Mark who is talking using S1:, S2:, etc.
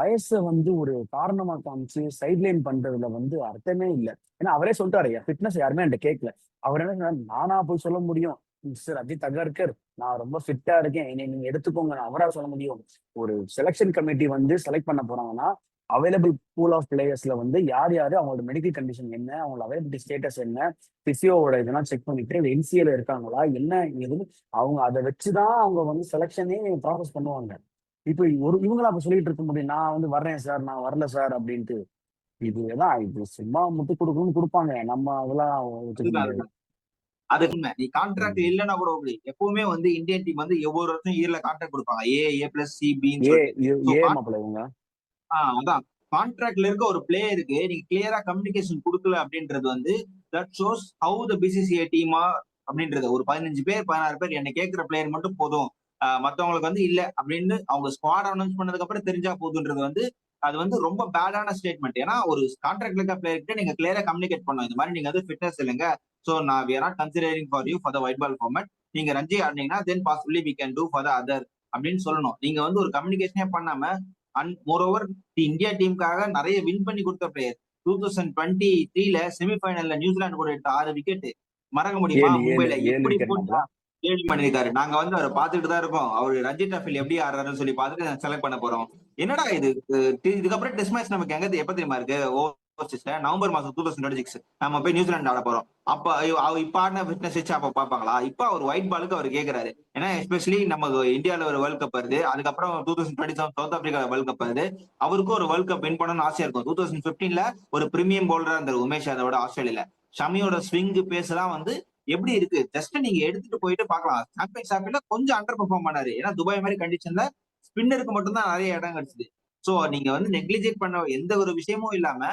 S1: வயசை வந்து ஒரு காரணமா காமிச்சு சைட்லைன் பண்றதுல வந்து அர்த்தமே இல்லை. ஏன்னா அவரே சொல்லிட்டாரு, ஃபிட்னஸ் யாருமே என்கிட்ட கேட்கல. அவர் என்ன சொன்னாரு, நானா போய் சொல்ல முடியும் மிஸ்டர் அஜித் அகர்கர் நான் ரொம்ப ஃபிட்டா இருக்கேன், என்னை நீங்க எடுத்துக்கோங்க, நான் அவரா சொல்ல முடியும்? ஒரு செலெக்ஷன் கமிட்டி வந்து செலக்ட் பண்ண போறாங்கன்னா அவைலபிள் பூல் ஆஃப் பிளேயர்ஸ்ல வந்து யார் யாரு, அவங்களோட மெடிக்கல் கண்டிஷன் என்ன, அவங்களோட அவைலபிலிட்டி ஸ்டேட்டஸ் என்ன, பிசியோவோட இதெல்லாம் செக் பண்ணிட்டு என்சிஏல இருக்காங்களா என்ன எதுன்னு அவங்க அதை வச்சுதான் அவங்க வந்து செலெக்ஷனே ப்ராசஸ் பண்ணுவாங்க. இப்போ இவங்களா அப்ப சொல்லிட்டு இருக்க முடியும், நான் வந்து வர்றேன் சார், நான் வரல சார் அப்படின்ட்டு. இதுதான் இது சும்மா முட்டு கொடுக்கணும்னு கொடுப்பாங்க, நம்ம அதெல்லாம் ஒத்துக்க
S2: அதுதான்
S1: முடியாது.
S2: அதுதான். அது உண்மை. நீ கான்ட்ராக்ட்
S1: ம்.
S2: இல்லைன்னா கூட ஓகே. எப்பவுமே வந்து இந்தியன் டீம் வந்து ஒவ்வொரு வருஷம் இயர்ல கான்ட்ராக்ட் கொடுப்பாங்க. ஏ பிளஸ் சி பின்னு
S1: ஏ
S2: சொல்லிட்டு. சோ
S1: ஏ மாப்பிள்ள இவங்க.
S2: அதான் கான்ட்ராக்ட்ல இருக்க ஒரு பிளேயருக்கு நீங்க கிளியரா கம்யூனிகேஷன் கொடுக்கல அப்படின்றது வந்து that shows how the BCCI டீமா அப்படின்றது. ஒரு 15 பேர் 16 பேர் என்ன கேட்கிற பிளேயர் மட்டும் போதும், மத்தவங்களுக்கு வந்து இல்ல அப்படின்னு அவங்க ஸ்குவாட் அனௌன்ஸ் பண்ணதுக்கு அப்புறம் தெரிஞ்சா போதுன்றது வந்து அது வந்து ரொம்ப பேடான ஸ்டேட்மெண்ட். ஏன்னா ஒரு கான்ட்ராக்ட்ல இருக்க பிளேயர் கிட்ட நீங்க கிளியரா கம்யூனிகேட் பண்ணணும், இந்த மாதிரி நீங்க வந்து ஃபிட்னஸ் இல்லைங்க, சோ நான் we are not considering for you for the white ball format, நீங்க ரஞ்சி ஆடினீங்கன்னா then possibly we can do for the other அப்படின்னு சொல்லணும். நீங்க வந்து ஒரு கம்யூனிகேஷனே பண்ணாம அண்ட் மோரோவர் இந்தியா டீமுக்காக நிறைய வின் பண்ணி கொடுத்த பிளேயர். 2023ல செமிஃபைனல்ல நியூசிலாந்து கூட எடுத்த 6 விக்கெட் மறக்க முடியுமா?
S1: ஏழு ஏழு
S2: மும்பைல
S1: ஏழு
S2: எப்படி
S1: விக்கெட்
S2: போட்டு
S1: மாப்பிள்ள.
S2: கேலி பண்ணிருக்காரு. நாங்க வந்து அவரை பார்த்துட்டு தான் இருக்கோம், அவரு ரஞ்சி டிராஃபில எப்படி ஆடுறாருன்னு சொல்லி பார்த்துட்டு செலக்ட் பண்ண போறோம். என்னடா இது? இதுக்கப்புறம் டெஸ்ட் மேட்ச் நமக்கு எங்க எப்ப தெரியுமா இருக்கு? நவம்பர் மாசம் 2026 நம்ம போய் நியூசிலாந்து ஆட போறோம். அப்ப இப்ப ஆடின ஃபிட்னஸ் வச்சு அப்ப பாப்பாங்களா? இப்ப அவர் ஒயிட் பாலுக்கு அவர் கேக்குறாரு. ஏன்னா எஸ்பெஷலி நமக்கு இந்தியால ஒரு வேர்ல்ட் கப் வருது, அதுக்கப்புறம் 2027 சவுத் ஆப்பிரிக்கா வேர்ல்ட் கப் வருது. அவருக்கும் ஒரு வேர்ல்ட் கப் வின் பண்ணணும்னு ஆசையா இருக்கும். 2015ல ஒரு பிரீமியம் பவுலரா இருந்தாரு உமேஷ் யாதவோட ஆஸ்திரேலியால. ஷமியோட ஸ்விங் பேஸ் எல்லாம் வந்து எப்படி இருக்கு ஜஸ்ட் நீங்க எடுத்துட்டு போயிட்டு பாக்கலாம். சாம்பியன்ஸ் ஆப்பில கொஞ்சம் அண்டர் பெர்ஃபார்ம் பண்ணாரு, ஏன்னா துபாய் மாதிரி கண்டிஷன்ல ஸ்பின்னருக்கு மட்டும் தான் நிறைய இடம் கிடைச்சது. சோ நீங்க வந்து நெக்லிஜெக்ட் பண்ண எந்த ஒரு விஷயமும் இல்லாம